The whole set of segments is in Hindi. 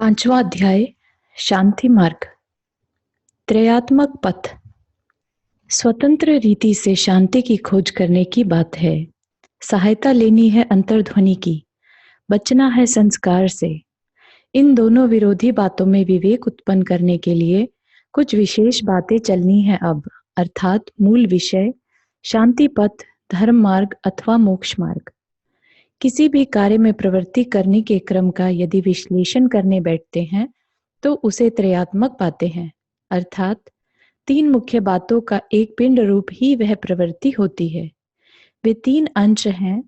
पांचवा अध्याय शांति मार्ग। त्रयात्मक पथ। स्वतंत्र रीति से शांति की खोज करने की बात है। सहायता लेनी है अंतर्ध्वनि की, बचना है संस्कार से। इन दोनों विरोधी बातों में विवेक उत्पन्न करने के लिए कुछ विशेष बातें चलनी है अब, अर्थात मूल विषय शांति पथ, धर्म मार्ग अथवा मोक्ष मार्ग। किसी भी कार्य में प्रवृत्ति करने के क्रम का यदि विश्लेषण करने बैठते हैं तो उसे त्रयात्मक पाते हैं, अर्थात तीन मुख्य बातों का एक पिंड रूप ही वह प्रवृत्ति होती है। वे तीन अंश हैं,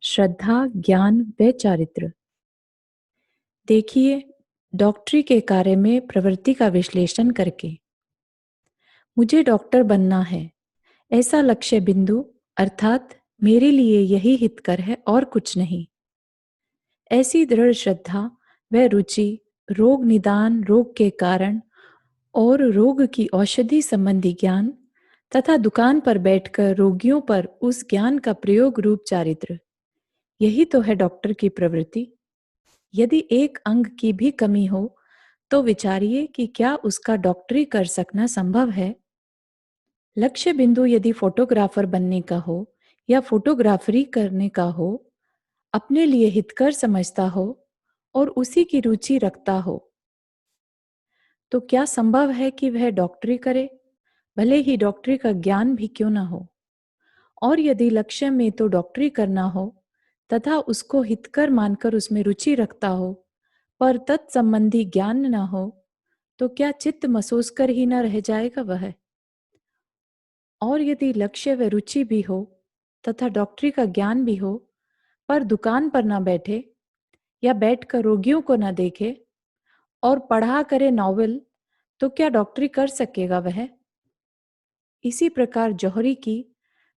श्रद्धा, ज्ञान व चारित्र। देखिए डॉक्टरी के कार्य में प्रवृत्ति का विश्लेषण करके। मुझे डॉक्टर बनना है, ऐसा लक्ष्य बिंदु अर्थात मेरे लिए यही हितकर है और कुछ नहीं। ऐसी दृढ़ श्रद्धा व रुचि रोग निदान, रोग के कारण और रोग की औषधि संबंधी ज्ञान तथा दुकान पर बैठकर रोगियों पर उस ज्ञान का प्रयोग रूप चारित्र, यही तो है डॉक्टर की प्रवृत्ति। यदि एक अंग की भी कमी हो तो विचारिए कि क्या उसका डॉक्टरी कर सकना संभव है। लक्ष्य बिंदु यदि फोटोग्राफर बनने का हो या फोटोग्राफरी करने का हो, अपने लिए हितकर समझता हो और उसी की रुचि रखता हो, तो क्या संभव है कि वह डॉक्टरी करे, भले ही डॉक्टरी का ज्ञान भी क्यों न हो। और यदि लक्ष्य में तो डॉक्टरी करना हो तथा उसको हितकर मानकर उसमें रुचि रखता हो, पर तत्संबंधी ज्ञान न हो, तो क्या चित्त मसोस कर ही न रह जाएगा वह। और यदि लक्ष्य व रुचि भी हो तथा डॉक्टरी का ज्ञान भी हो, पर दुकान पर न बैठे या बैठकर रोगियों को न देखे और पढ़ा करे नॉवेल, तो क्या डॉक्टरी कर सकेगा वह। इसी प्रकार जौहरी की,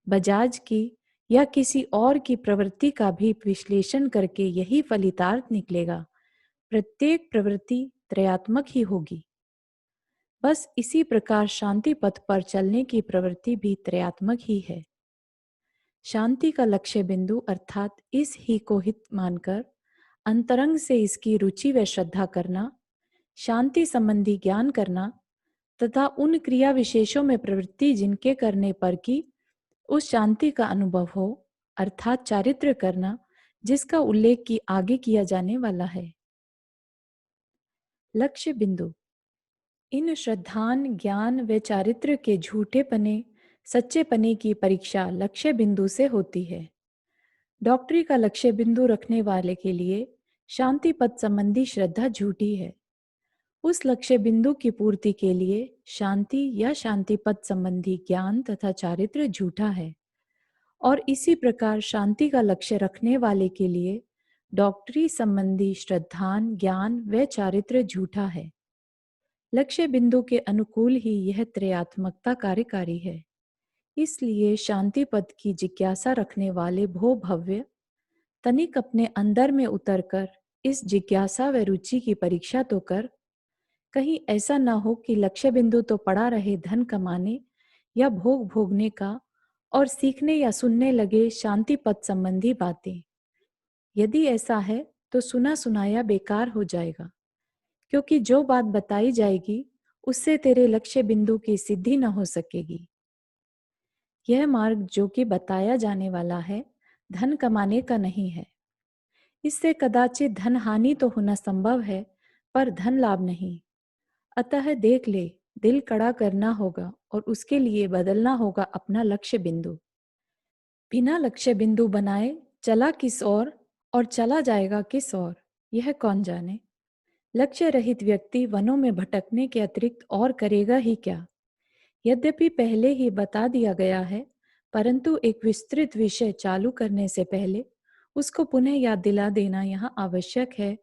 बजाज की या किसी और की प्रवृत्ति का भी विश्लेषण करके यही फलितार्थ निकलेगा, प्रत्येक प्रवृत्ति त्रयात्मक ही होगी। बस इसी प्रकार शांति पथ पर चलने की प्रवृत्ति भी त्रयात्मक ही है। शांति का लक्ष्य बिंदु अर्थात इस ही को हित मानकर अंतरंग से इसकी रुचि व श्रद्धा करना, शांति संबंधी ज्ञान करना तथा उन क्रिया विशेषों में प्रवृत्ति जिनके करने पर कि उस शांति का अनुभव हो, अर्थात चारित्र करना, जिसका उल्लेख की आगे किया जाने वाला है। लक्ष्य बिंदु। इन श्रद्धान, ज्ञान व चारित्र के झूठेपने सच्चेपने की परीक्षा लक्ष्य बिंदु से होती है। डॉक्टरी का लक्ष्य बिंदु रखने वाले के लिए शांति पद संबंधी श्रद्धा झूठी है। उस लक्ष्य बिंदु की पूर्ति के लिए शांति या शांति पद संबंधी ज्ञान तथा चारित्र झूठा है। और इसी प्रकार शांति का लक्ष्य रखने वाले के लिए डॉक्टरी संबंधी श्रद्धान, ज्ञान व चारित्र झूठा है। लक्ष्य बिंदु के अनुकूल ही यह त्रयात्मकता कार्यकारी है। इसलिए शांति पद की जिज्ञासा रखने वाले भो भव्य तनिक अपने अंदर में उतरकर इस जिज्ञासा व रुचि की परीक्षा तो कर। कहीं ऐसा ना हो कि लक्ष्य बिंदु तो पड़ा रहे धन कमाने या भोग भोगने का और सीखने या सुनने लगे शांति पद संबंधी बातें। यदि ऐसा है तो सुना सुनाया बेकार हो जाएगा, क्योंकि जो बात बताई जाएगी उससे तेरे लक्ष्य बिंदु की सिद्धि न हो सकेगी। यह मार्ग जो कि बताया जाने वाला है धन कमाने का नहीं है। इससे कदाचित धन हानि तो होना संभव है, पर धन लाभ नहीं। अतः देख ले, दिल कड़ा करना होगा और उसके लिए बदलना होगा अपना लक्ष्य बिंदु। बिना लक्ष्य बिंदु बनाए चला किस और चला जाएगा किस और, यह कौन जाने। लक्ष्य रहित व्यक्ति वनों में भटकने के अतिरिक्त और करेगा ही क्या। यद्यपि पहले ही बता दिया गया है, परंतु एक विस्तृत विषय चालू करने से पहले उसको पुनः याद दिला देना यहाँ आवश्यक है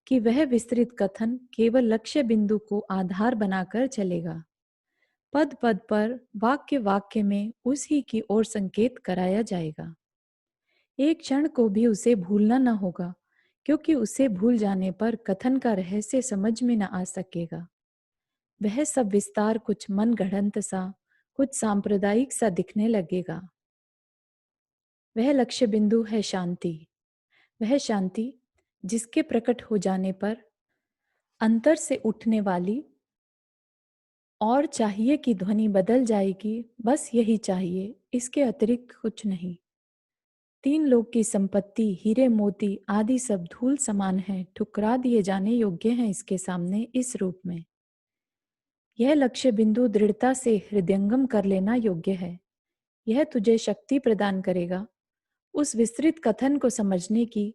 कि वह विस्तृत कथन केवल लक्ष्य बिंदु को आधार बनाकर चलेगा। पद पद पर, वाक्य वाक्य में उसी की ओर संकेत कराया जाएगा। एक क्षण को भी उसे भूलना न होगा, क्योंकि उसे भूल जाने पर कथन का रहस्य समझ में न आ सकेगा। वह सब विस्तार कुछ मन गढ़ंत सा, कुछ सांप्रदायिक सा दिखने लगेगा। वह लक्ष्य बिंदु है शांति। वह शांति जिसके प्रकट हो जाने पर अंतर से उठने वाली और चाहिए की ध्वनि बदल जाएगी, बस यही चाहिए, इसके अतिरिक्त कुछ नहीं। तीन लोग की संपत्ति, हीरे मोती आदि सब धूल समान हैं, ठुकरा दिए जाने योग्य हैं इसके सामने इस रूप में। यह लक्ष्य बिंदु दृढ़ता से हृदयंगम कर लेना योग्य है। यह तुझे शक्ति प्रदान करेगा उस विस्तृत कथन को समझने की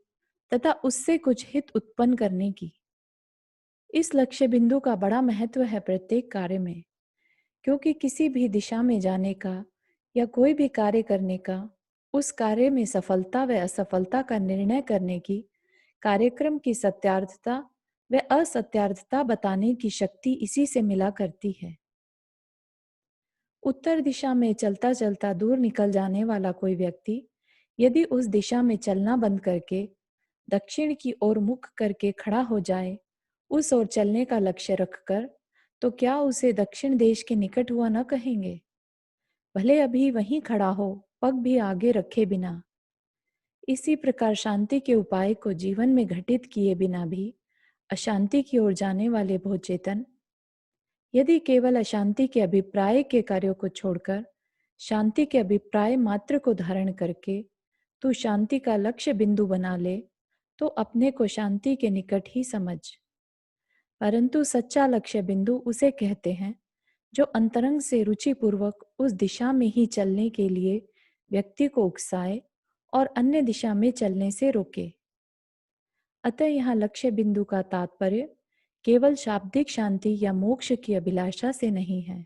तथा उससे कुछ हित उत्पन्न करने की। इस लक्ष्य बिंदु का बड़ा महत्व है प्रत्येक कार्य में, क्योंकि किसी भी दिशा में जाने का या कोई भी कार्य करने का, उस कार्य में सफलता व असफलता का निर्णय करने की, कार्यक्रम की सत्यार्थता व असत्यार्थता बताने की शक्ति इसी से मिला करती है। उत्तर दिशा में चलता चलता दूर निकल जाने वाला कोई व्यक्ति यदि उस दिशा में चलना बंद करके दक्षिण की ओर मुख करके खड़ा हो जाए, उस ओर चलने का लक्ष्य रखकर, तो क्या उसे दक्षिण देश के निकट हुआ न कहेंगे? भले अभी वहीं खड़ा हो, पग भी आगे रखे बिना। इसी प्रकार शांति के उपाय को जीवन में घटित किए बिना भी अशांति की ओर जाने वाले भोचेतन यदि केवल अशांति के अभिप्राय के कार्यों को छोड़कर शांति के अभिप्राय मात्र को धारण करके तू शांति का लक्ष्य बिंदु बना ले, तो अपने को शांति के निकट ही समझ। परंतु सच्चा लक्ष्य बिंदु उसे कहते हैं जो अंतरंग से रुचिपूर्वक उस दिशा में ही चलने के लिए व्यक्ति को उकसाए और अन्य दिशा में चलने से रोके। अतः यहाँ लक्ष्य बिंदु का तात्पर्य केवल शाब्दिक शांति या मोक्ष की अभिलाषा से नहीं है।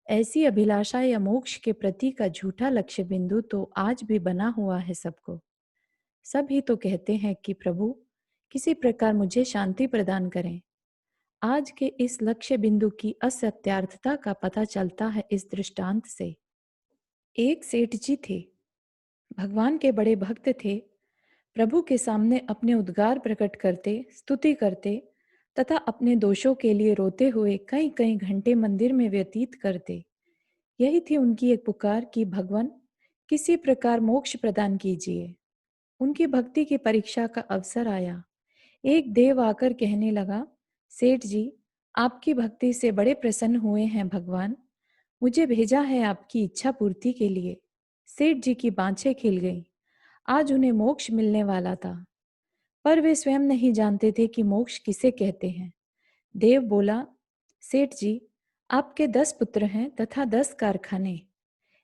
ऐसी अभिलाषा या मोक्ष के प्रति का झूठा लक्ष्य बिंदु तो आज भी बना हुआ है सबको। सब ही तो कहते हैं कि प्रभु किसी प्रकार मुझे शांति प्रदान करें। आज के इस लक्ष्य बिंदु की असत्यार्थता का पता चलता है इस दृष्टांत से। एक सेठ जी थे, भगवान के बड़े भक्त थे। प्रभु के सामने अपने उद्गार प्रकट करते, स्तुति करते तथा अपने दोषों के लिए रोते हुए कई कई घंटे मंदिर में व्यतीत करते। यही थी उनकी एक पुकार कि भगवान किसी प्रकार मोक्ष प्रदान कीजिए। उनकी भक्ति की परीक्षा का अवसर आया। एक देव आकर कहने लगा, सेठ जी, आपकी भक्ति से बड़े प्रसन्न हुए हैं भगवान, मुझे भेजा है आपकी इच्छा पूर्ति के लिए। सेठ जी की बाँछें खिल गईं। आज उन्हें मोक्ष मिलने वाला था, पर वे स्वयं नहीं जानते थे कि मोक्ष किसे कहते हैं। देव बोला, सेठ जी, आपके 10 पुत्र हैं तथा 10 कारखाने।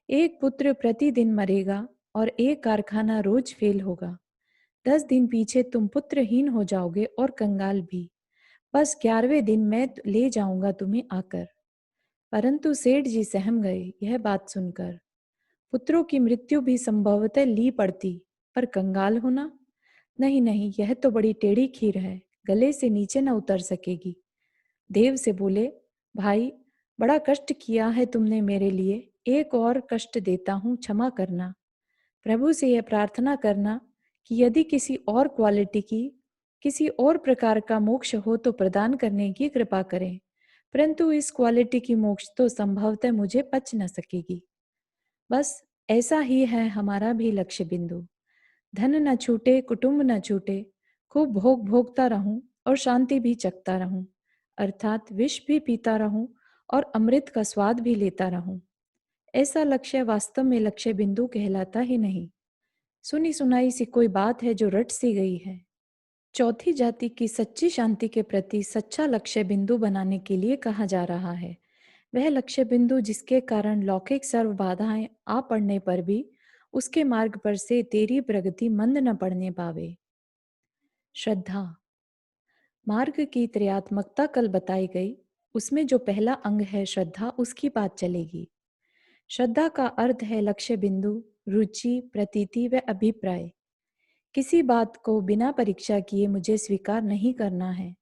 एक पुत्र प्रतिदिन मरेगा और एक कारखाना रोज फेल होगा। 10 दिन पीछे तुम पुत्रहीन हो जाओगे और कंगाल भी। बस 11वें दिन मैं ले जाऊंगा तुम्हें आकर। परंतु सेठ जी सहम गए यह बात सुनकर। पुत्रों की मृत्यु भी संभवतः ली पड़ती, पर कंगाल होना? नहीं नहीं, यह तो बड़ी टेढ़ी खीर है, गले से नीचे न उतर सकेगी। देव से बोले, भाई, बड़ा कष्ट किया है तुमने मेरे लिए, एक और कष्ट देता हूँ, क्षमा करना। प्रभु से यह प्रार्थना करना कि यदि किसी और क्वालिटी की, किसी और प्रकार का मोक्ष हो तो प्रदान करने की कृपा करें, परंतु इस क्वालिटी की मोक्ष तो संभवतः मुझे पच न सकेगी। बस ऐसा ही है हमारा भी लक्ष्य बिंदु। धन न छूटे, कुटुंब न छूटे, खूब भोग भोगता रहूं और शांति भी चखता रहूं, अर्थात विष भी पीता रहूं और अमृत का स्वाद भी लेता रहूं। ऐसा लक्ष्य वास्तव में लक्ष्य बिंदु कहलाता ही नहीं, सुनी सुनाई सी कोई बात है जो रट सी गई है। चौथी जाति की सच्ची शांति के प्रति सच्चा लक्ष्य बिंदु बनाने के लिए कहा जा रहा है वह लक्ष्य बिंदु जिसके कारण लौकिक सर्व बाधाएं आ पड़ने पर भी उसके मार्ग पर से तेरी प्रगति मंद न पड़ने पावे। श्रद्धा। मार्ग की त्रयात्मकता कल बताई गई, उसमें जो पहला अंग है श्रद्धा, उसकी बात चलेगी। श्रद्धा का अर्थ है लक्ष्य बिंदु, रुचि, प्रतीति व अभिप्राय। किसी बात को बिना परीक्षा किए मुझे स्वीकार नहीं करना है।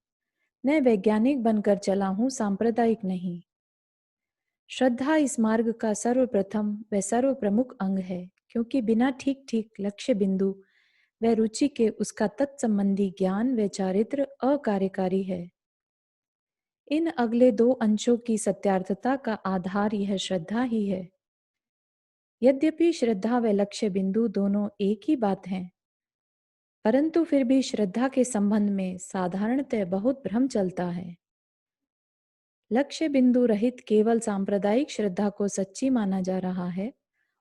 मैं वैज्ञानिक बनकर चला हूं, सांप्रदायिक नहीं। श्रद्धा इस मार्ग का सर्वप्रथम व सर्व प्रमुख अंग है, क्योंकि बिना ठीक ठीक लक्ष्य बिंदु व रुचि के उसका तत्संबंधी ज्ञान व चारित्र अकार्यकारी है। इन अगले दो अंशों की सत्यार्थता का आधार यह श्रद्धा ही है। यद्यपि श्रद्धा व लक्ष्य बिंदु दोनों एक ही बात हैं, परंतु फिर भी श्रद्धा के संबंध में साधारणतः बहुत भ्रम चलता है। लक्ष्य बिंदु रहित केवल सांप्रदायिक श्रद्धा को सच्ची माना जा रहा है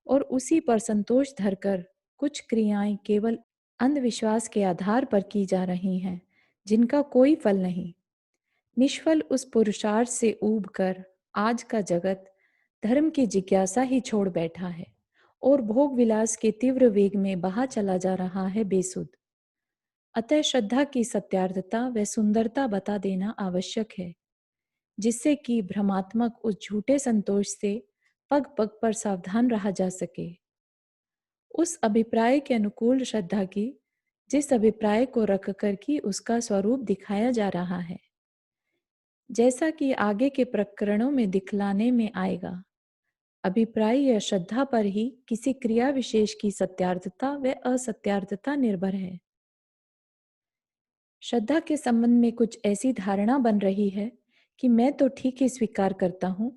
और उसी पर संतोष धरकर कुछ क्रियाएं केवल अंधविश्वास के आधार पर की जा रही हैं, जिनका कोई फल नहीं। निष्फल उस पुरुषार्थ से ऊब कर आज का जगत धर्म की जिज्ञासा ही छोड़ बैठा है और भोग विलास के तीव्र वेग में बहा चला जा रहा है बेसुध। अतः श्रद्धा की सत्यार्थता व सुंदरता बता देना आवश्यक है, जिससे कि भ्रमात्मक उस झूठे संतोष से पग पग पर सावधान रहा जा सके। उस अभिप्राय के अनुकूल श्रद्धा की, जिस अभिप्राय को रख कर कि उसका स्वरूप दिखाया जा रहा है, जैसा कि आगे के प्रकरणों में दिखलाने में आएगा। अभिप्राय या श्रद्धा पर ही किसी क्रिया विशेष की सत्यार्थता व असत्यार्थता निर्भर है। श्रद्धा के संबंध में कुछ ऐसी धारणा बन रही है कि मैं तो ठीक ही स्वीकार करता हूँ,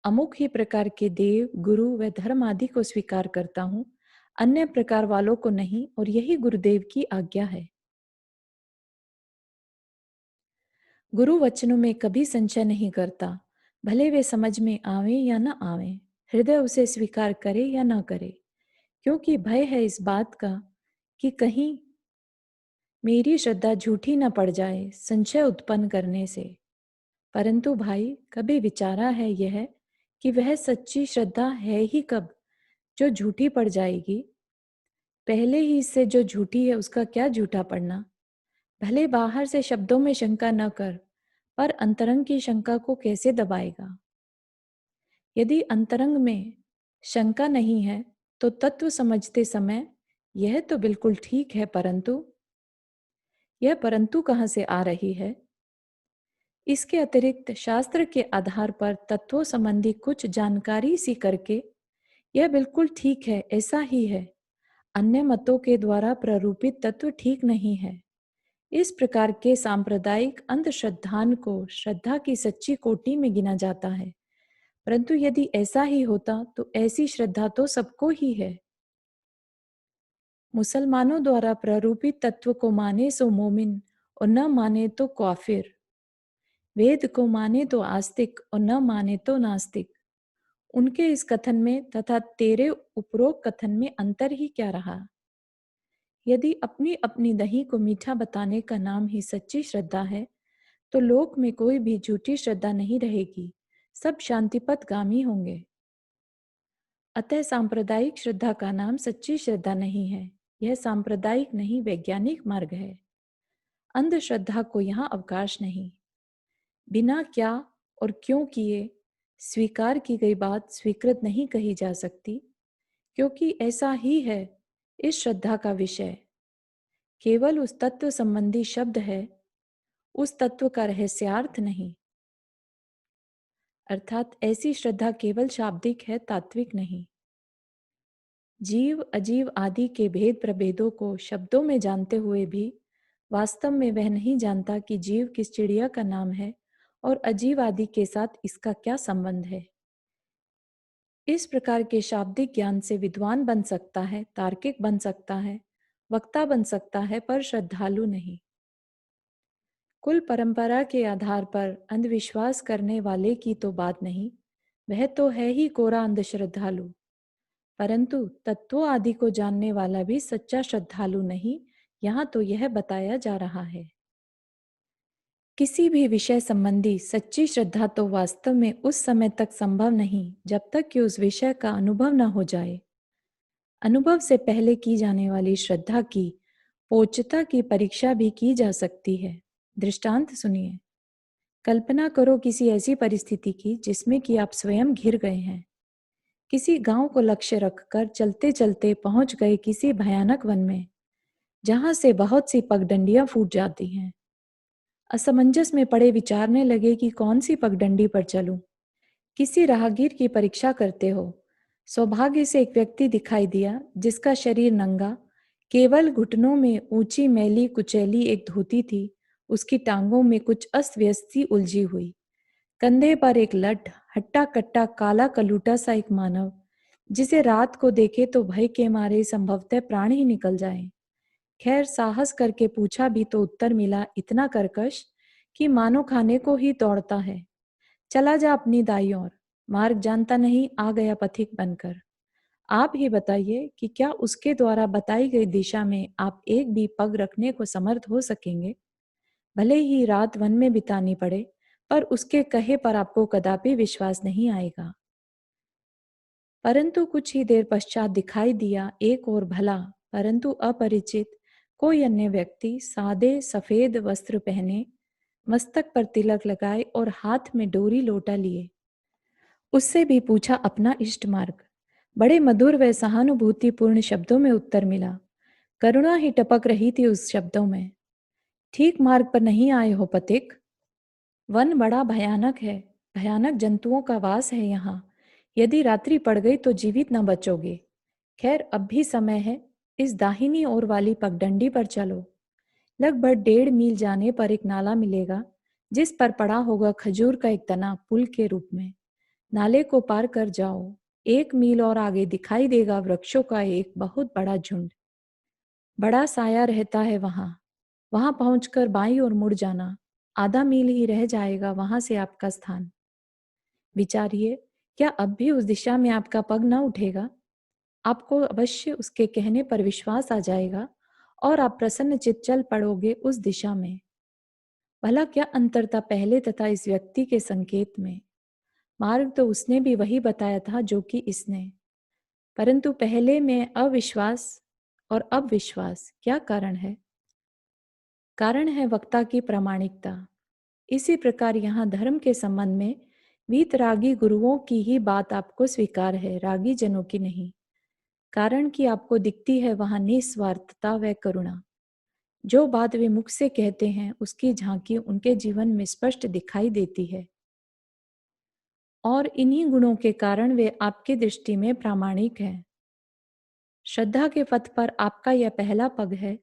अमुक ही प्रकार के देव, गुरु व धर्म आदि को स्वीकार करता हूँ, अन्य प्रकार वालों को नहीं, और यही गुरुदेव की आज्ञा है। गुरु वचनों में कभी संशय नहीं करता, भले वे समझ में आवे या न आवे, हृदय उसे स्वीकार करे या न करे, क्योंकि भय है इस बात का कि कहीं मेरी श्रद्धा झूठी न पड़ जाए संशय उत्पन्न करने से। परंतु भाई, कभी विचारा है यह कि वह सच्ची श्रद्धा है ही कब जो झूठी पड़ जाएगी? पहले ही इससे जो झूठी है उसका क्या झूठा पड़ना। भले बाहर से शब्दों में शंका न कर, पर अंतरंग की शंका को कैसे दबाएगा? यदि अंतरंग में शंका नहीं है तो तत्व समझते समय यह तो बिल्कुल ठीक है, परंतु यह परंतु कहाँ से आ रही है? इसके अतिरिक्त शास्त्र के आधार पर तत्वों संबंधी कुछ जानकारी सी करके यह बिल्कुल ठीक है ऐसा ही है, अन्य मतों के द्वारा प्ररूपित तत्व ठीक नहीं है। इस प्रकार के सांप्रदायिक अंधश्रद्धान को श्रद्धा की सच्ची कोटि में गिना जाता है। परंतु यदि ऐसा ही होता तो ऐसी श्रद्धा तो सबको ही है। मुसलमानों द्वारा प्ररूपित तत्व को माने सो मोमिन और न माने तो काफिर, वेद को माने तो आस्तिक और न माने तो नास्तिक। उनके इस कथन में तथा तेरे उपरोक्त कथन में अंतर ही क्या रहा? यदि अपनी अपनी दही को मीठा बताने का नाम ही सच्ची श्रद्धा है, तो लोक में कोई भी झूठी श्रद्धा नहीं रहेगी, सब शांतिपथगामी होंगे। अतः सांप्रदायिक श्रद्धा का नाम सच्ची श्रद्धा नहीं है, यह सांप्रदायिक नहीं वैज्ञानिक मार्ग है। अंधश्रद्धा को यहाँ अवकाश नहीं। बिना क्या और क्यों किए स्वीकार की गई बात स्वीकृत नहीं कही जा सकती, क्योंकि ऐसा ही है इस श्रद्धा का विषय। केवल उस तत्व संबंधी शब्द है, उस तत्व का रहस्यार्थ नहीं। अर्थात ऐसी श्रद्धा केवल शाब्दिक है, तात्विक नहीं। जीव अजीव आदि के भेद प्रभेदों को शब्दों में जानते हुए भी वास्तव में वह नहीं जानता कि जीव किस चिड़िया का नाम है और अजीव आदि के साथ इसका क्या संबंध है। इस प्रकार के शाब्दिक ज्ञान से विद्वान बन सकता है, तार्किक बन सकता है, वक्ता बन सकता है, पर श्रद्धालु नहीं। कुल परंपरा के आधार पर अंधविश्वास करने वाले की तो बात नहीं, वह तो है ही कोरा अंधश्रद्धालु। परंतु तत्वों आदि को जानने वाला भी सच्चा श्रद्धालु नहीं, यहाँ तो यह बताया जा रहा है। किसी भी विषय संबंधी सच्ची श्रद्धा तो वास्तव में उस समय तक संभव नहीं जब तक कि उस विषय का अनुभव न हो जाए। अनुभव से पहले की जाने वाली श्रद्धा की पोच्यता की परीक्षा भी की जा सकती है। दृष्टांत सुनिए। कल्पना करो किसी ऐसी परिस्थिति की जिसमें कि आप स्वयं घिर गए हैं। किसी गांव को लक्ष्य रखकर चलते चलते पहुंच गए किसी भयानक वन में, जहां से बहुत सी पगडंडियां फूट जाती हैं। असमंजस में पड़े विचारने लगे कि कौन सी पगडंडी पर चलूं। किसी राहगीर की परीक्षा करते हो। सौभाग्य से एक व्यक्ति दिखाई दिया जिसका शरीर नंगा, केवल घुटनों में ऊंची मैली कुचैली एक धोती थी, उसकी टांगों में कुछ अस्त व्यस्त सी उलझी हुई, कंधे पर एक लठ, हट्टा कट्टा काला कलूटा सा एक मानव, जिसे रात को देखे तो भय के मारे संभवतः प्राण ही निकल जाए। खैर साहस करके पूछा भी तो उत्तर मिला इतना कर्कश कि मानो खाने को ही दौड़ता है। चला जा अपनी दाई ओर, मार्ग जानता नहीं आ गया पथिक बनकर। आप ही बताइए कि क्या उसके द्वारा बताई गई दिशा में आप एक भी पग रखने को समर्थ हो सकेंगे? भले ही रात वन में बितानी पड़े, पर उसके कहे पर आपको कदापि विश्वास नहीं आएगा। परंतु कुछ ही देर पश्चात दिखाई दिया एक और भला परंतु अपरिचित कोई अन्य व्यक्ति सादे सफेद वस्त्र पहने, मस्तक पर तिलक लगाए और हाथ में डोरी लोटा लिए। उससे भी पूछा अपना इष्ट मार्ग। बड़े मधुर व सहानुभूतिपूर्ण शब्दों में उत्तर मिला। करुणा ही टपक रही थी उस शब्दों में। ठीक मार्ग पर नहीं आए हो पथिक। वन बड़ा भयानक है, भयानक जंतुओं का वास है यहाँ। यदि रात्रि पड़ गई तो जीवित न बचोगे। खैर अब भी समय है, इस दाहिनी ओर वाली पगडंडी पर चलो। लगभग 1.5 मील जाने पर एक नाला मिलेगा, जिस पर पड़ा होगा खजूर का एक तना पुल के रूप में। नाले को पार कर जाओ, 1 मील और आगे दिखाई देगा वृक्षों का एक बहुत बड़ा झुंड। बड़ा साया रहता है वहां। वहां पहुंचकर बाईं ओर मुड़ जाना। आधा मील ही रह जाएगा वहां से आपका स्थान। विचारिए, क्या अब भी उस दिशा में आपका पग न उठेगा? आपको अवश्य उसके कहने पर विश्वास आ जाएगा और आप प्रसन्न चित्त चल पड़ोगे उस दिशा में। भला क्या अंतर था पहले तथा इस व्यक्ति के संकेत में? मार्ग तो उसने भी वही बताया था जो कि इसने, परंतु पहले में अविश्वास और अब विश्वास। क्या कारण है? कारण है वक्ता की प्रामाणिकता। इसी प्रकार यहाँ धर्म के संबंध में वीतरागी गुरुओं की ही बात आपको स्वीकार है, रागी जनों की नहीं। कारण कि आपको दिखती है वहां निस्वार्थता व करुणा। जो बात वे मुख से कहते हैं उसकी झांकी उनके जीवन में स्पष्ट दिखाई देती है, और इन्हीं गुणों के कारण वे आपकी दृष्टि में प्रामाणिक हैं। श्रद्धा के पथ पर आपका यह पहला पग है,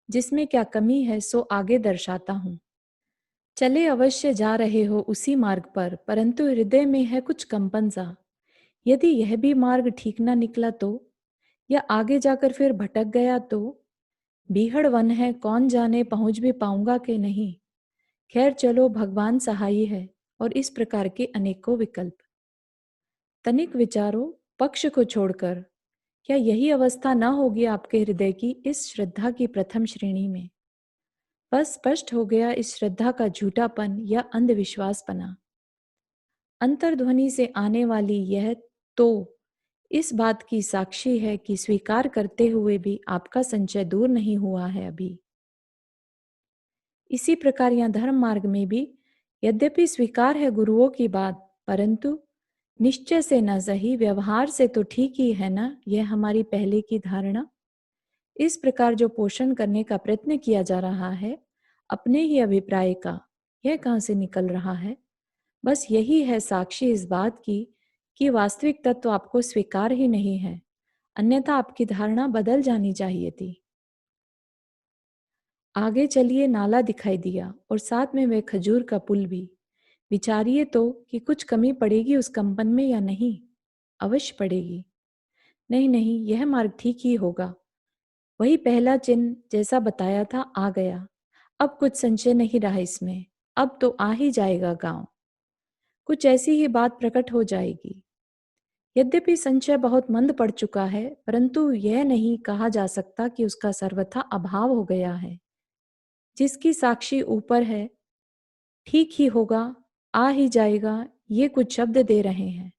जिसमें क्या कमी है सो आगे दर्शाता हूं। चले अवश्य जा रहे हो उसी मार्ग पर, परंतु हृदय में है कुछ कंपन सा। यदि यह भी मार्ग ठीक ना निकला तो, या आगे जाकर फिर भटक गया तो? बीहड़ वन है, कौन जाने पहुंच भी पाऊंगा कि नहीं। खैर चलो, भगवान सहाय है। और इस प्रकार के अनेकों विकल्प। तनिक विचारो, पक्ष को छोड़कर, क्या यही अवस्था न होगी आपके हृदय की इस श्रद्धा की प्रथम श्रेणी में? बस स्पष्ट हो गया इस श्रद्धा का झूठापन या अंधविश्वासपना। अंतर्ध्वनि से आने वाली यह तो इस बात की साक्षी है कि स्वीकार करते हुए भी आपका संचय दूर नहीं हुआ है अभी। इसी प्रकार यहाँ धर्म मार्ग में भी यद्यपि स्वीकार है गुरुओं की बात, परंतु निश्चय से न सही, व्यवहार से तो ठीक ही है ना, यह हमारी पहले की धारणा। इस प्रकार जो पोषण करने का प्रयत्न किया जा रहा है अपने ही अभिप्राय का, यह कहाँ से निकल रहा है? बस यही है साक्षी इस बात की कि वास्तविक तत्व आपको स्वीकार ही नहीं है, अन्यथा आपकी धारणा बदल जानी चाहिए थी। आगे चलिए, नाला दिखाई दिया और साथ में वह खजूर का पुल भी। विचारिए तो कि कुछ कमी पड़ेगी उस कंपन में या नहीं। अवश्य पड़ेगी। नहीं नहीं, यह मार्ग ठीक ही होगा। वही पहला चिन्ह जैसा बताया था आ गया। अब कुछ संशय नहीं रहा इसमें। अब तो आ ही जाएगा गांव। कुछ ऐसी ही बात प्रकट हो जाएगी। यद्यपि संशय बहुत मंद पड़ चुका है, परंतु यह नहीं कहा जा सकता कि उसका सर्वथा अभाव हो गया है। जिसकी साक्षी ऊपर है, ठीक ही होगा, आ ही जाएगा, ये कुछ शब्द दे रहे हैं।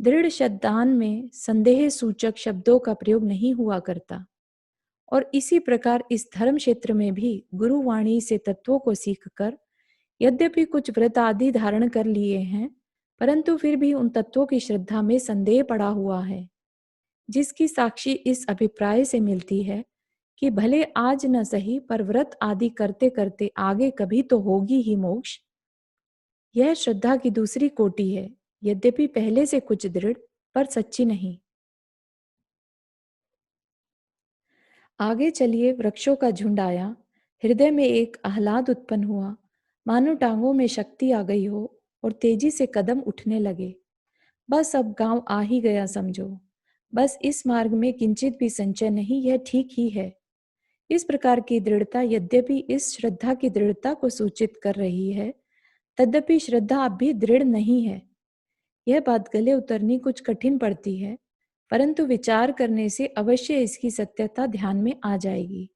दृढ़ शब्दान में संदेह सूचक शब्दों का प्रयोग नहीं हुआ करता। और इसी प्रकार इस धर्म क्षेत्र में भी गुरुवाणी से तत्वों को सीखकर यद्यपि कुछ व्रत आदि धारण कर लिए हैं, परंतु फिर भी उन तत्वों की श्रद्धा में संदेह पड़ा हुआ है, जिसकी साक्षी इस अभिप्राय से मिलती है कि भले आज न सही पर व्रत आदि करते करते आगे कभी तो होगी ही मोक्ष। यह श्रद्धा की दूसरी कोटि है, यद्यपि पहले से कुछ दृढ़ पर सच्ची नहीं। आगे चलिए, वृक्षों का झुंड आया। हृदय में एक आह्लाद उत्पन्न हुआ, मानो टांगों में शक्ति आ गई हो और तेजी से कदम उठने लगे। बस अब गांव आ ही गया समझो। बस इस मार्ग में किंचित भी संचय नहीं, यह ठीक ही है। इस प्रकार की दृढ़ता यद्यपि इस श्रद्धा की दृढ़ता को सूचित कर रही है, तद्यपि श्रद्धा अब भी दृढ़ नहीं है। यह बात गले उतरनी कुछ कठिन पड़ती है, परंतु विचार करने से अवश्य इसकी सत्यता ध्यान में आ जाएगी।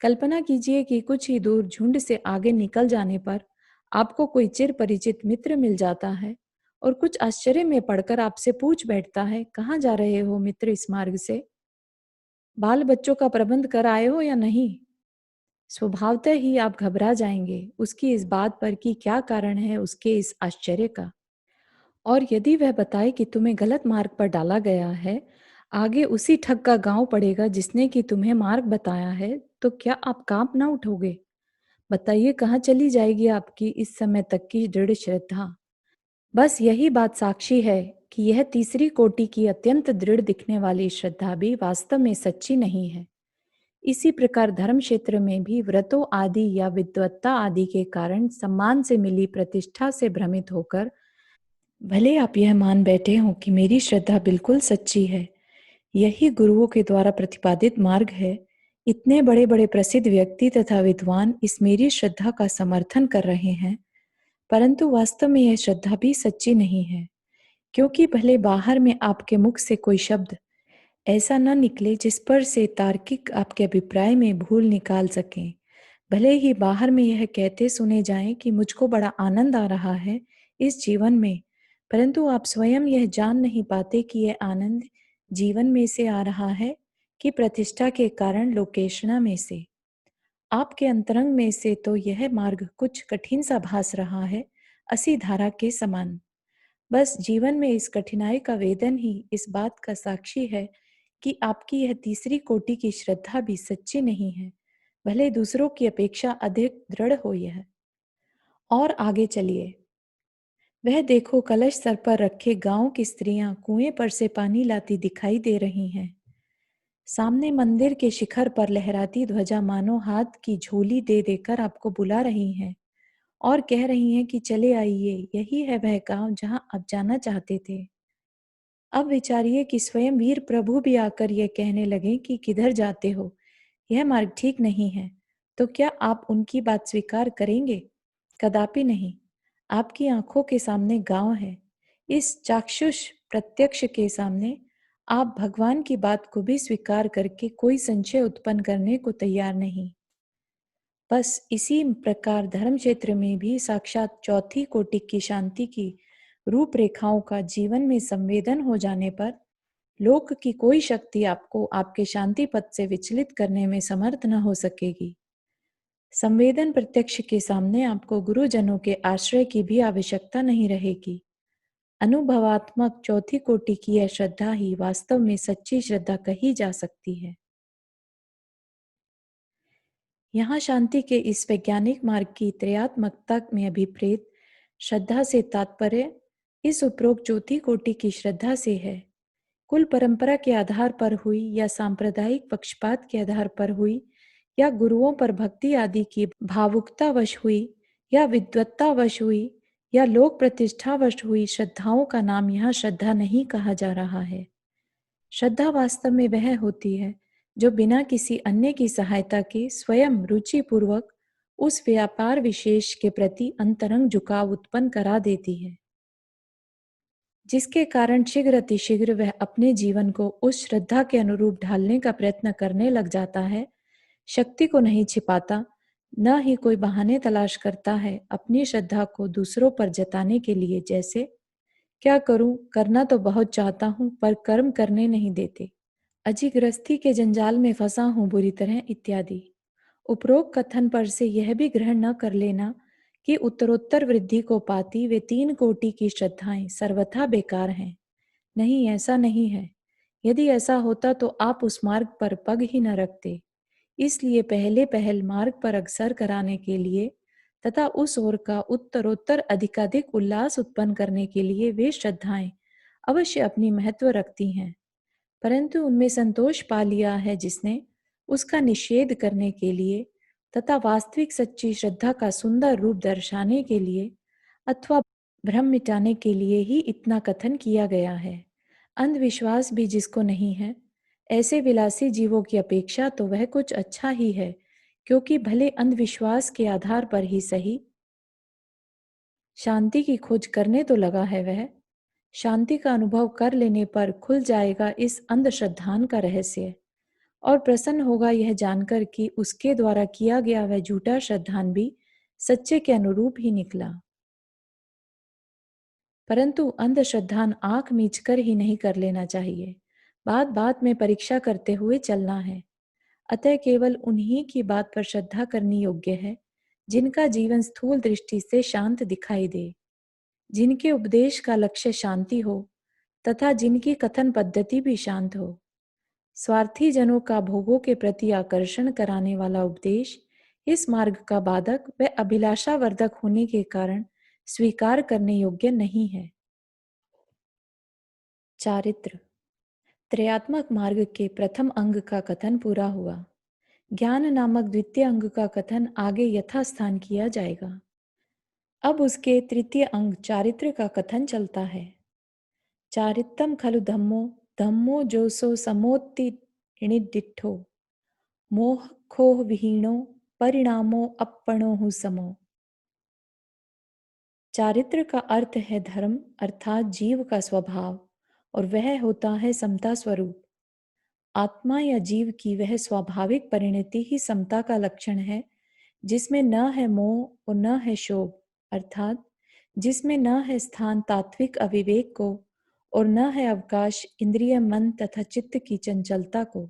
कल्पना कीजिए कि कुछ ही दूर झुंड से आगे निकल जाने पर आपको कोई चिर परिचित मित्र मिल जाता है और कुछ आश्चर्य में पड़कर आपसे पूछ बैठता है, कहाँ जा रहे हो मित्र इस मार्ग से? बाल बच्चों का प्रबंध कर आए हो या नहीं? स्वभावतः ही आप घबरा जाएंगे उसकी इस बात पर कि क्या कारण है उसके इस आश्चर्य का। और यदि वह बताए कि तुम्हें गलत मार्ग पर डाला गया है, आगे उसी ठग का गांव पड़ेगा जिसने कि तुम्हें मार्ग बताया है, तो क्या आप कांप ना उठोगे? बताइए कहाँ चली जाएगी आपकी इस समय तक की दृढ़ श्रद्धा? बस यही बात साक्षी है कि यह तीसरी कोटि की अत्यंत दृढ़ दिखने वाली श्रद्धा भी वास्तव में सच्ची नहीं है। इसी प्रकार धर्म क्षेत्र में भी व्रतों आदि या विद्वत्ता आदि के कारण सम्मान से मिली प्रतिष्ठा से भ्रमित होकर भले आप यह मान बैठे हों कि मेरी श्रद्धा बिल्कुल सच्ची है, यही गुरुओं के द्वारा प्रतिपादित मार्ग है, इतने बड़े बड़े प्रसिद्ध व्यक्ति तथा विद्वान इस मेरी श्रद्धा का समर्थन कर रहे हैं, परंतु वास्तव में यह श्रद्धा भी सच्ची नहीं है, क्योंकि भले बाहर में आपके मुख से कोई शब्द ऐसा न निकले जिस पर से तार्किक आपके अभिप्राय में भूल निकाल सकें, भले ही बाहर में यह कहते सुने जाएं कि मुझको बड़ा आनंद आ रहा है इस जीवन में, परंतु आप स्वयं यह जान नहीं पाते कि यह आनंद जीवन में से आ रहा है कि प्रतिष्ठा के कारण लोकेशना में से। आपके अंतरंग में से तो यह मार्ग कुछ कठिन सा भास रहा है, असी धारा के समान। बस जीवन में इस कठिनाई का वेदन ही इस बात का साक्षी है कि आपकी यह तीसरी कोटि की श्रद्धा भी सच्ची नहीं है, भले दूसरों की अपेक्षा अधिक दृढ़ हो यह। और आगे चलिए। वह देखो कलश सर पर रखे गांव की स्त्रियां कुएं पर से पानी लाती दिखाई दे रही हैं। सामने मंदिर के शिखर पर लहराती ध्वजा मानो हाथ की झोली दे देकर आपको बुला रही हैं और कह रही हैं कि चले आइए, यही है वह गांव जहां आप जाना चाहते थे। अब विचारिए कि स्वयं वीर प्रभु भी आकर यह कहने लगे कि किधर जाते हो, यह मार्ग ठीक नहीं है, तो क्या आप उनकी बात स्वीकार करेंगे? कदापि नहीं। आपकी आंखों के सामने गांव है, इस चाक्षुष प्रत्यक्ष के सामने आप भगवान की बात को भी स्वीकार करके कोई संशय उत्पन्न करने को तैयार नहीं। बस इसी प्रकार धर्म क्षेत्र में भी साक्षात चौथी कोटि की शांति की रूपरेखाओं का जीवन में संवेदन हो जाने पर लोक की कोई शक्ति आपको आपके शांति पथ से विचलित करने में समर्थ न हो सकेगी। संवेदन प्रत्यक्ष के सामने आपको गुरुजनों के आश्रय की भी आवश्यकता नहीं रहेगी। अनुभवात्मक चौथी कोटि की यह श्रद्धा ही वास्तव में सच्ची श्रद्धा कही जा सकती है। यहाँ शांति के इस वैज्ञानिक मार्ग की त्रयात्मकता में अभिप्रेत श्रद्धा से तात्पर्य इस उपरोक्त चौथी कोटि की श्रद्धा से है। कुल परंपरा के आधार पर हुई या सांप्रदायिक पक्षपात के आधार पर हुई या गुरुओं पर भक्ति आदि की भावुकतावश हुई या विद्वत्तावश हुई या लोक प्रतिष्ठावश हुई श्रद्धाओं का नाम यहाँ श्रद्धा नहीं कहा जा रहा है। श्रद्धा वास्तव में वह होती है जो बिना किसी अन्य की सहायता के स्वयं रुचि पूर्वक उस व्यापार विशेष के प्रति अंतरंग झुकाव उत्पन्न करा देती है, जिसके कारण शीघ्र अतिशीघ्र वह अपने जीवन को उस श्रद्धा के अनुरूप ढालने का प्रयत्न करने लग जाता है, शक्ति को नहीं छिपाता, न ही कोई बहाने तलाश करता है अपनी श्रद्धा को दूसरों पर जताने के लिए, जैसे क्या करूं, करना तो बहुत चाहता हूं पर कर्म करने नहीं देते, अजी गृहस्थी के जंजाल में फंसा हूं बुरी तरह इत्यादि। उपरोक्त कथन पर से यह भी ग्रहण न कर लेना कि उत्तरोत्तर वृद्धि को पाती वे तीन कोटि की श्रद्धाएं सर्वथा बेकार हैं। नहीं, ऐसा नहीं है। यदि ऐसा होता तो आप उस मार्ग पर पग ही न रखते। इसलिए पहले पहल मार्ग पर अग्रसर कराने के लिए तथा उस ओर का उत्तरोत्तर अधिकाधिक उल्लास उत्पन्न करने के लिए वे श्रद्धाएं अवश्य अपनी महत्व रखती हैं, परंतु उनमें संतोष पा लिया है जिसने उसका निषेध करने के लिए तथा वास्तविक सच्ची श्रद्धा का सुंदर रूप दर्शाने के लिए अथवा भ्रम मिटाने के लिए ही इतना कथन किया गया है। अंधविश्वास भी जिसको नहीं है ऐसे विलासी जीवों की अपेक्षा तो वह कुछ अच्छा ही है, क्योंकि भले अंधविश्वास के आधार पर ही सही, शांति की खोज करने तो लगा है वह। शांति का अनुभव कर लेने पर खुल जाएगा इस अंधश्रद्धान का रहस्य, और प्रसन्न होगा यह जानकर कि उसके द्वारा किया गया वह झूठा श्रद्धान भी सच्चे के अनुरूप ही निकला। परंतु अंधश्रद्धान आंख मीचकर ही नहीं कर लेना चाहिए, बात बात में परीक्षा करते हुए चलना है। अतः केवल उन्हीं की बात पर श्रद्धा करनी योग्य है जिनका जीवन स्थूल दृष्टि से शांत दिखाई दे, जिनके उपदेश का लक्ष्य शांति हो तथा जिनकी कथन पद्धति भी शांत हो। स्वार्थी जनों का भोगों के प्रति आकर्षण कराने वाला उपदेश इस मार्ग का बाधक व अभिलाषावर्धक होने के कारण स्वीकार करने योग्य नहीं है। चारित्र। त्रयात्मक मार्ग के प्रथम अंग का कथन पूरा हुआ। ज्ञान नामक द्वितीय अंग का कथन आगे यथास्थान किया जाएगा। अब उसके तृतीय अंग चारित्र का कथन चलता है। चारित्रम खलु धम्मो, धम्मो जो सो समोत्ति णिडिठ्ठो, मोह खोह विहीणो परिणामो अपणो समो। चारित्र का अर्थ है धर्म, अर्थात जीव का स्वभाव, और वह होता है समता स्वरूप। आत्मा या जीव की वह स्वाभाविक परिणति ही समता का लक्षण है, जिसमें न है मोह और न है शोभ, अर्थात जिसमें न है स्थान तात्विक अविवेक को और न है अवकाश इंद्रिय मन तथा चित्त की चंचलता को।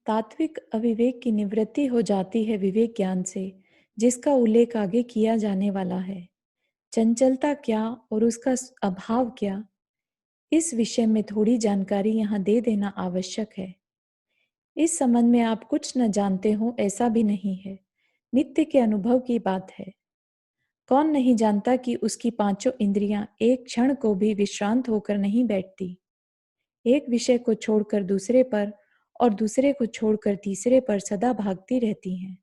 तात्विक अविवेक की निवृत्ति हो जाती है विवेक ज्ञान से, जिसका उल्लेख आगे किया जाने वाला है। चंचलता क्या और उसका अभाव क्या, इस विषय में थोड़ी जानकारी यहाँ दे देना आवश्यक है। इस संबंध में आप कुछ न जानते हो ऐसा भी नहीं है, नित्य के अनुभव की बात है। कौन नहीं जानता कि उसकी पांचों इंद्रियां एक क्षण को भी विश्रांत होकर नहीं बैठती, एक विषय को छोड़कर दूसरे पर और दूसरे को छोड़कर तीसरे पर सदा भागती रहती हैं।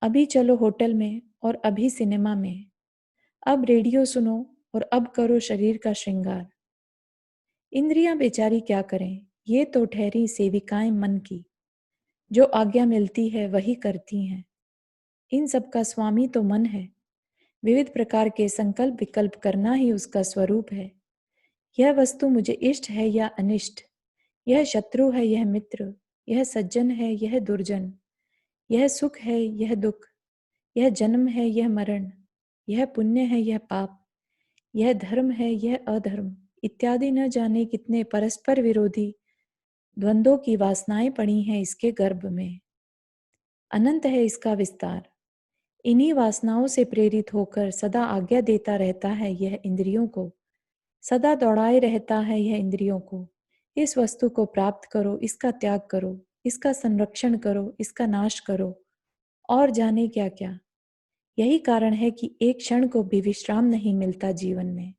अभी चलो होटल में और अभी सिनेमा में, अब रेडियो सुनो और अब करो शरीर का श्रृंगार। इंद्रियां बेचारी क्या करें, ये तो ठहरी सेविकाएं मन की, जो आज्ञा मिलती है वही करती हैं। इन सब का स्वामी तो मन है, विविध प्रकार के संकल्प विकल्प करना ही उसका स्वरूप है। यह वस्तु मुझे इष्ट है या अनिष्ट, यह शत्रु है यह मित्र, यह सज्जन है यह दुर्जन, यह सुख है यह दुख, यह जन्म है यह मरण, यह पुण्य है यह पाप, यह धर्म है यह अधर्म, इत्यादि न जाने कितने परस्पर विरोधी द्वंद्वों की वासनाएं पड़ी हैं इसके गर्भ में। अनंत है इसका विस्तार। इन्हीं वासनाओं से प्रेरित होकर सदा आज्ञा देता रहता है यह इंद्रियों को, सदा दौड़ाए रहता है यह इंद्रियों को। इस वस्तु को प्राप्त करो, इसका त्याग करो, इसका संरक्षण करो, इसका नाश करो, और जाने क्या क्या। यही कारण है कि एक क्षण को भी विश्राम नहीं मिलता जीवन में।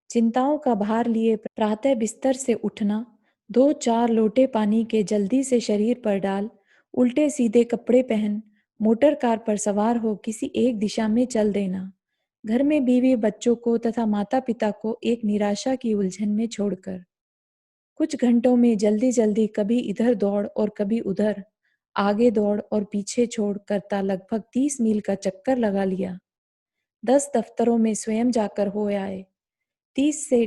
चिंताओं का भार लिए प्रातः बिस्तर से उठना, दो चार लोटे पानी के जल्दी से शरीर पर डाल, उल्टे सीधे कपड़े पहन, मोटर कार पर सवार हो किसी एक दिशा में चल देना, घर में बीवी बच्चों को तथा माता पिता को एक निराशा की उलझन में छोड़कर। कुछ घंटों में जल्दी जल्दी कभी इधर दौड़ और कभी उधर, आगे दौड़ और पीछे छोड़ करता लगभग 30 मील का चक्कर लगा लिया। 10 दफ्तरों में स्वयं जाकर हो आए, 30 से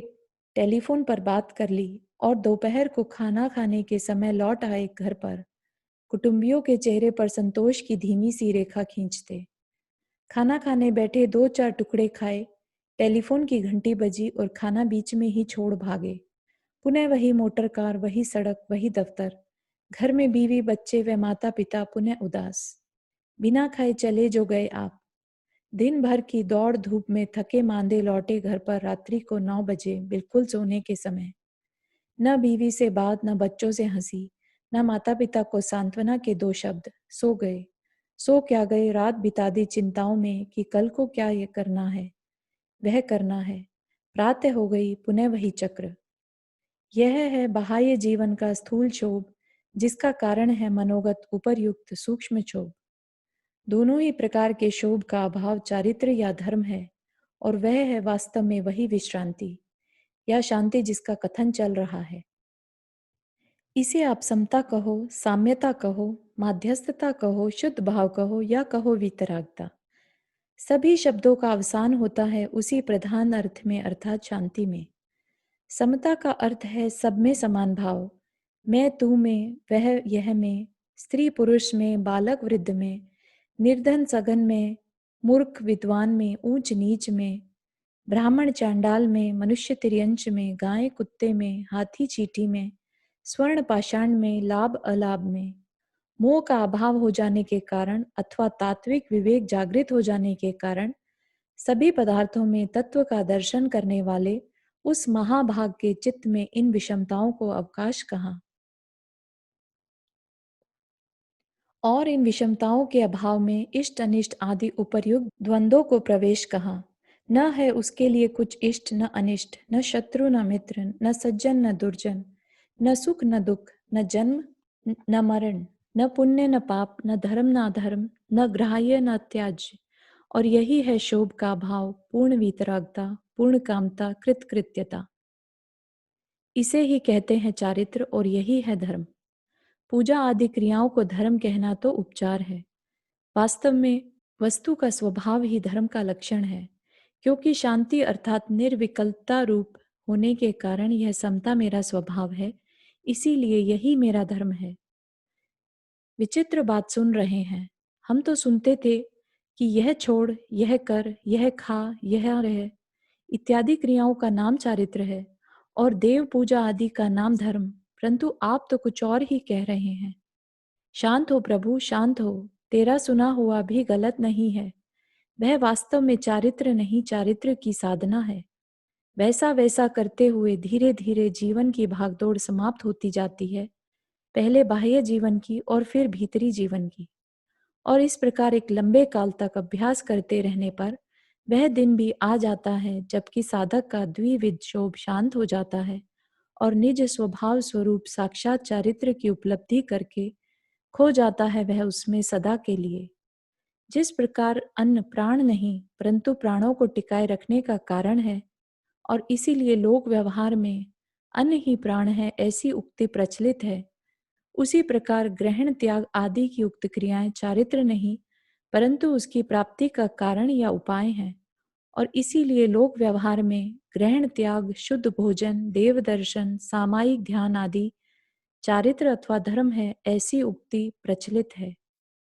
टेलीफोन पर बात कर ली, और दोपहर को खाना खाने के समय लौट आए घर पर, कुटुंबियों के चेहरे पर संतोष की धीमी सी रेखा खींचते। खाना खाने बैठे दो चार टुकड़े खाए, टेलीफोन की घंटी बजी और खाना बीच में ही छोड़ भागे। पुनः वही मोटर कार, वही सड़क, वही दफ्तर, घर में बीवी बच्चे व माता पिता पुनः उदास। बिना खाए चले जो गए आप। दिन भर की दौड़ धूप में थके मांदे लौटे घर पर रात्रि को 9 बजे, बिल्कुल सोने के समय। न बीवी से बात, न बच्चों से हंसी, न माता पिता को सांत्वना के दो शब्द। सो गए। सो क्या गए, रात बिता दी चिंताओं में कि कल को क्या ये करना है, वह करना है। प्रातः हो गई, पुनः वही चक्र। यह है बाह्य जीवन का स्थूल क्षोभ, जिसका कारण है मनोगत उपर्युक्त सूक्ष्म क्षोभ। दोनों ही प्रकार के क्षोभ का अभाव चारित्र या धर्म है, और वह है वास्तव में वही विश्रांति या शांति जिसका कथन चल रहा है। इसे आप समता कहो, साम्यता कहो, माध्यस्थता कहो, शुद्ध भाव कहो या कहो वीतरागता। सभी शब्दों का अवसान होता है उसी प्रधान अर्थ में अर्थात शांति में। समता का अर्थ है सब में समान भाव। मैं तू में, वह यह में, स्त्री पुरुष में, बालक वृद्ध में, निर्धन सगन में, मूर्ख विद्वान में, ऊंच नीच में, ब्राह्मण चांडाल में, मनुष्य तिर्यंच में, गाय कुत्ते में, हाथी चींटी में, स्वर्ण पाषाण में, लाभ अलाभ में। मोह का अभाव हो जाने के कारण अथवा तात्विक विवेक जागृत हो जाने के कारण सभी पदार्थों में तत्व का दर्शन करने वाले उस महाभाग के चित्त में इन विषमताओं को अवकाश कहाँ और इन विषमताओं के अभाव में इष्ट अनिष्ट आदि उपर्युक्त द्वंद्वों को प्रवेश कहाँ। न है उसके लिए कुछ इष्ट न अनिष्ट, न शत्रु न मित्र, न सज्जन न दुर्जन, न सुख न दुख, न जन्म न मरण, न पुण्य न पाप, न धर्म न अधर्म, न ग्राह्य न त्याज्य। और यही है शोभ का भाव, पूर्ण वीतरागता, पूर्ण कामता, कृतकृत्यता। इसे ही कहते हैं चारित्र और यही है धर्म। पूजा आदि क्रियाओं को धर्म कहना तो उपचार है। वास्तव में वस्तु का स्वभाव ही धर्म का लक्षण है, क्योंकि शांति अर्थात निर्विकल्पता रूप होने के कारण यह समता मेरा स्वभाव है, इसीलिए यही मेरा धर्म है। विचित्र बात सुन रहे हैं। हम तो सुनते थे कि यह छोड़, यह कर, यह खा, यह रह इत्यादि क्रियाओं का नाम चारित्र है और देव पूजा आदि का नाम धर्म, परंतु आप तो कुछ और ही कह रहे हैं। शांत हो प्रभु, शांत हो। तेरा सुना हुआ भी गलत नहीं है। वह वास्तव में चारित्र नहीं, चारित्र की साधना है। वैसा वैसा करते हुए धीरे धीरे जीवन की भागदौड़ समाप्त होती जाती है, पहले बाह्य जीवन की और फिर भीतरी जीवन की। और इस प्रकार एक लंबे काल तक अभ्यास करते रहने पर वह दिन भी आ जाता है जबकि साधक का द्विविध शोभ शांत हो जाता है और निज स्वभाव स्वरूप साक्षात चारित्र की उपलब्धि करके खो जाता है वह उसमें सदा के लिए। जिस प्रकार अन्न प्राण नहीं परंतु प्राणों को टिकाए रखने का कारण है और इसीलिए लोक व्यवहार में अन्न ही प्राण है ऐसी उक्ति प्रचलित है, उसी प्रकार ग्रहण त्याग आदि की उक्त क्रियाएं चारित्र नहीं परंतु उसकी प्राप्ति का कारण या उपाय हैं और इसीलिए लोक व्यवहार में ग्रहण त्याग, शुद्ध भोजन, देव दर्शन, सामायिक ध्यान आदि चारित्र अथवा धर्म है ऐसी उक्ति प्रचलित है।